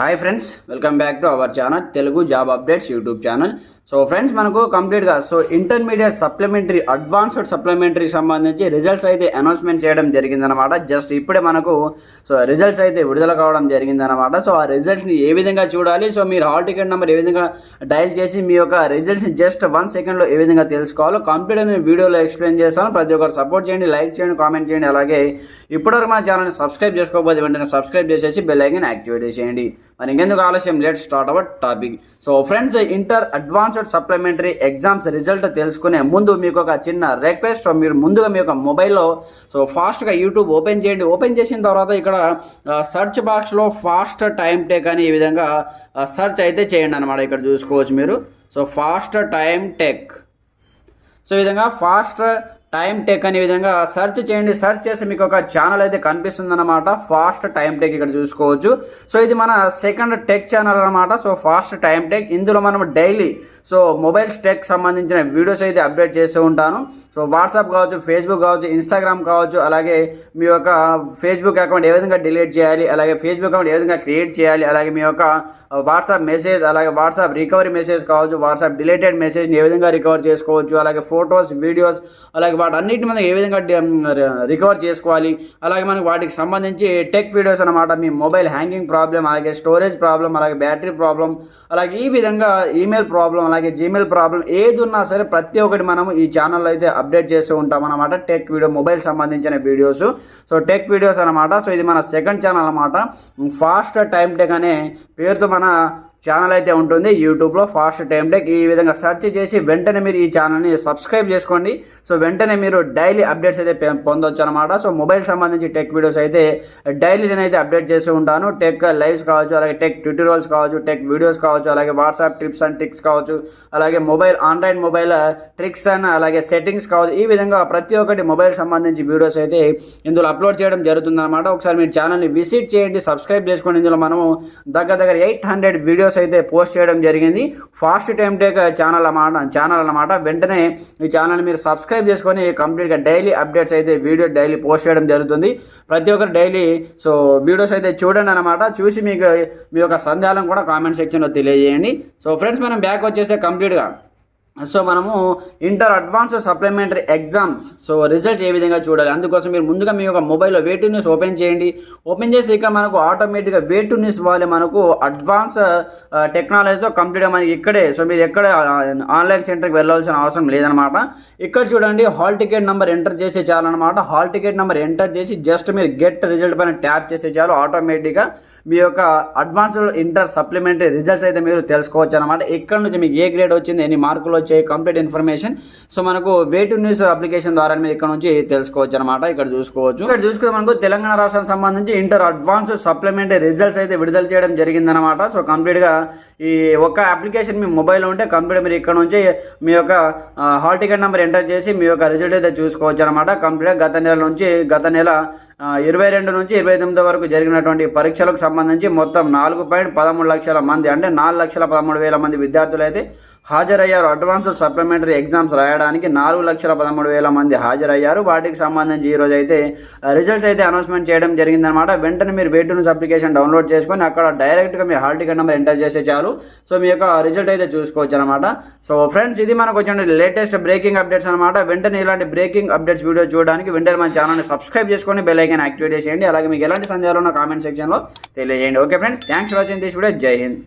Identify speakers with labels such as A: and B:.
A: Hi friends, welcome back to our channel Telugu job updates YouTube channel. So friends, మనకు కంప్లీట్గా intermediate supplementary advanced సప్లిమెంటరీకి సంబంధించి results అయితే announcement చేయడం జరిగిందనమాట. జస్ట్ ఇప్పుడే మనకు రిజల్ట్స్ అయితే విడుదల కావడం జరిగిందనమాట. సో ఆ రిజల్ట్స్ని ఏ విధంగా చూడాలి, సో మీరు హాల్ టికెట్ నెంబర్ ఏ విధంగా డయల్ చేసి మీ యొక్క రిజల్ట్స్ని జస్ట్ 1 సెకండ్లో ఏ విధంగా తెలుసుకోవాలో కంప్లీట్గా నేను వీడియోలో ఎక్స్ప్లెయిన్ చేస్తాను. ప్రతి ఒక్కరు సపోర్ట్ చేయండి, లైక్ చేయండి, కామెంట్ చేయండి. అలాగే ఇప్పటివరకు మన ఛానల్ని సబ్స్క్రైబ్ చేసుకోకపోతే వెంటనే సబ్స్క్రైబ్ చేసేసి బెల్ ఐకాన్ యాక్టివేట్ చేయండి. మరి ఇంకెందుకు ఆలస్యం, let's start our topic. So friends, inter advanced supplementary exams result తెలుసుకునే ముందు మీకు ఒక చిన్న రిక్వెస్ట్. మీరు ముందుగా మీ యొక్క మొబైల్లో ఫాస్ట్గా యూట్యూబ్ ఓపెన్ చేయండి. ఓపెన్ చేసిన తర్వాత ఇక్కడ సెర్చ్ బాక్స్లో ఫాస్ట్ టైం టెక్ అని ఈ విధంగా సెర్చ్ అయితే చేయండి అనమాట. ఇక్కడ చూసుకోవచ్చు మీరు. So fast time tech, so ఈ విధంగా ఫాస్ట్ టైం టెక్ అనే విధంగా సెర్చ్ చేయండి. సెర్చ్ చేసి మీకు ఒక ఛానల్ అయితే కనిపిస్తుంది అనమాట, ఫాస్ట్ టైం టెక్. ఇక్కడ చూసుకోవచ్చు. సో ఇది మన సెకండ్ టెక్ ఛానల్ అనమాట. సో ఫాస్ట్ టైం టెక్, ఇందులో మనం డైలీ మొబైల్స్ టెక్ సంబంధించిన వీడియోస్ అయితే అప్డేట్ చేస్తూ ఉంటాను. సో వాట్సాప్ కావచ్చు, ఫేస్బుక్ కావచ్చు, ఇన్స్టాగ్రామ్ కావచ్చు, అలాగే మీ యొక్క ఫేస్బుక్ అకౌంట్ ఏ విధంగా డిలీట్ చేయాలి, అలాగే ఫేస్బుక్ అకౌంట్ ఏ విధంగా క్రియేట్ చేయాలి, అలాగే మీ యొక్క వాట్సాప్ మెసేజ్, అలాగే వాట్సాప్ రికవరీ మెసేజ్ కావచ్చు, వాట్సాప్ డిలీటెడ్ మెసేజ్ని ఏ విధంగా రికవర్ చేసుకోవచ్చు, అలాగే ఫొటోస్, వీడియోస్, అలాగే వాటన్నిటిని మనం ఏ విధంగా రికవర్ చేసుకోవాలి, అలాగే మనకి వాటికి సంబంధించి టెక్ వీడియోస్ అనమాట. మీ మొబైల్ హ్యాంగింగ్ ప్రాబ్లం, అలాగే స్టోరేజ్ ప్రాబ్లం, అలాగే బ్యాటరీ ప్రాబ్లం, అలాగే ఈ విధంగా ఈమెయిల్ ప్రాబ్లం, అలాగే జీమెయిల్ ప్రాబ్లం ఏది ఉన్నా సరే ప్రతి ఒక్కటి మనం ఈ ఛానల్లో అయితే అప్డేట్ చేస్తూ ఉంటాం అనమాట. టెక్ వీడియో, మొబైల్ సంబంధించిన వీడియోస్, సో టెక్ వీడియోస్ అనమాట. సో ఇది మన సెకండ్ ఛానల్ అనమాట. ఫాస్ట్ టైం టెక్ అనే పేరుతో మన ఛానల్ అయితే ఉంటుంది యూట్యూబ్లో, ఫాస్ట్ టైం టెక్. ఈ విధంగా సెర్చ్ చేసి వెంటనే మీరు ఈ ఛానల్ని సబ్స్క్రైబ్ చేసుకోండి. సో వెంటనే మీరు డైలీ అప్డేట్స్ అయితే పొందొచ్చు అనమాట. సో మొబైల్ సంబంధించి టెక్ వీడియోస్ అయితే డైలీ నేనైతే అప్డేట్ చేస్తూ ఉంటాను. టెక్ లైవ్స్ కావచ్చు, అలాగే టెక్ ట్యూటోరియల్స్ కావచ్చు, టెక్ వీడియోస్ కావచ్చు, అలాగే వాట్సాప్ టిప్స్ అండ్ ట్రిక్స్ కావచ్చు, అలాగే ఆండ్రాయిడ్ మొబైల్ ట్రిక్స్ అండ్ అలాగే సెట్టింగ్స్ కావచ్చు. ఈ విధంగా ప్రతి ఒక్కటి మొబైల్ సంబంధించి వీడియోస్ అయితే ఇందులో అప్లోడ్ చేయడం జరుగుతుంది అనమాట. ఒకసారి మీరు ఛానల్ని విజిట్ చేయండి, సబ్స్క్రైబ్ చేసుకోండి. ఇందులో మనము దగ్గర 800 వీడియోస్ అయితే పోస్ట్ చేయడం జరిగింది. ఫాస్ట్ టైం టెక్ ఛానల్ అన్నమాట. వెంటనే ఈ ఛానల్ మీరు సబ్స్క్రైబ్ చేసుకొని కంప్లీట్గా డైలీ అప్డేట్స్ అయితే వీడియో డైలీ పోస్ట్ చేయడం జరుగుతుంది. ప్రతి ఒక్కరు డైలీ వీడియోస్ అయితే చూడండి అనమాట. చూసి మీకు మీ యొక్క సందేహాలను కూడా కామెంట్ సెక్షన్లో తెలియజేయండి. సో ఫ్రెండ్స్, మనం బ్యాక్ వచ్చేసే కంప్లీట్గా మనము inter advanced supplementary exams result ఏ విధంగా చూడాలి, అందుకోసం మీరు ముందుగా మీ యొక్క మొబైల్లో వే2 న్యూస్ ఓపెన్ చేయండి. ఓపెన్ చేసి ఇక్కడ మనకు ఆటోమేటిక్గా వే2 న్యూస్ వాళ్ళు మనకు అడ్వాన్స్ టెక్నాలజీతో కంప్లీట్గా మనకి ఇక్కడే. మీరు ఎక్కడ ఆన్లైన్ సెంటర్కి వెళ్ళాల్సిన అవసరం లేదనమాట. ఇక్కడ చూడండి, హాల్ టికెట్ నెంబర్ ఎంటర్ చేసే చాలన్నమాట. హాల్ టికెట్ నెంబర్ ఎంటర్ చేసి జస్ట్ మీరు గెట్ రిజల్ట్ పైన ట్యాప్ చేసే చాలు ఆటోమేటిక్గా మీ యొక్క అడ్వాన్స్డ్ ఇంటర్ సప్లిమెంటరీ రిజల్ట్స్ అయితే మీరు తెలుసుకోవచ్చు అనమాట. ఇక్కడ నుంచి మీకు ఏ గ్రేడ్ వచ్చింది, ఎన్ని మార్కులు వచ్చాయి, కంప్లీట్ ఇన్ఫర్మేషన్ మనకు వే2 న్యూస్ అప్లికేషన్ ద్వారా మీరు ఇక్కడ నుంచి తెలుసుకోవచ్చు అనమాట. ఇక్కడ చూసుకోవచ్చు. ఇక్కడ చూసుకుంటే మనకు తెలంగాణ రాష్ట్రానికి సంబంధించి ఇంటర్ అడ్వాన్స్డ్ సప్లిమెంటరీ రిజల్ట్స్ అయితే విడుదల చేయడం జరిగిందనమాట. కంప్లీట్గా ఈ ఒక్క అప్లికేషన్ మీ మొబైల్లో ఉంటే కంప్లీట్ మీరు ఇక్కడ నుంచి మీ యొక్క హాల్ టికెట్ నెంబర్ ఎంటర్ చేసి మీ యొక్క రిజల్ట్ అయితే చూసుకోవచ్చు అనమాట. కంప్లీట్గా గత నెల 22 నుంచి 29 వరకు జరిగినటువంటి పరీక్షలకు సంబంధించి మొత్తం 4.13 లక్షల మంది, అంటే 4,13,000 మంది విద్యార్థులు అయితే హాజరయ్యారు. అడ్వాన్స్డ్ సప్లిమెంటరీ ఎగ్జామ్స్ రాయడానికి 4,13,000 మంది హాజరయ్యారు. వాటికి సంబంధించి ఈరోజు అయితే రిజల్ట్ అయితే అనౌన్స్మెంట్ చేయడం జరిగిందనమాట. వెంటనే మీరు వే2 న్యూస్ అప్లికేషన్ డౌన్లోడ్ చేసుకొని అక్కడ డైరెక్ట్గా మీ హాల్ టికెట్ నెంబర్ ఎంటర్ చేసే చాలు మీ యొక్క రిజల్ట్ అయితే చూసుకోవచ్చు అనమాట. ఫ్రెండ్స్, ఇది మనకు వచ్చిన లేటెస్ట్ బ్రేకింగ్ అప్డేట్స్ అనమాట. వెంటనే ఇలాంటి బ్రేకింగ్ అప్డేట్స్ వీడియో చూడడానికి వెంటనే మన ఛానల్ని సబ్స్క్రైబ్ చేసుకొని బెల్ ఐకాన్ యాక్టివేట్ చేయండి. అలాగే మీకు ఎలాంటి సందేహాలు ఉన్న కామెంట్ సెక్షన్లో తెలియజేయండి. Okay friends, thanks for watching this video. జై హింద్.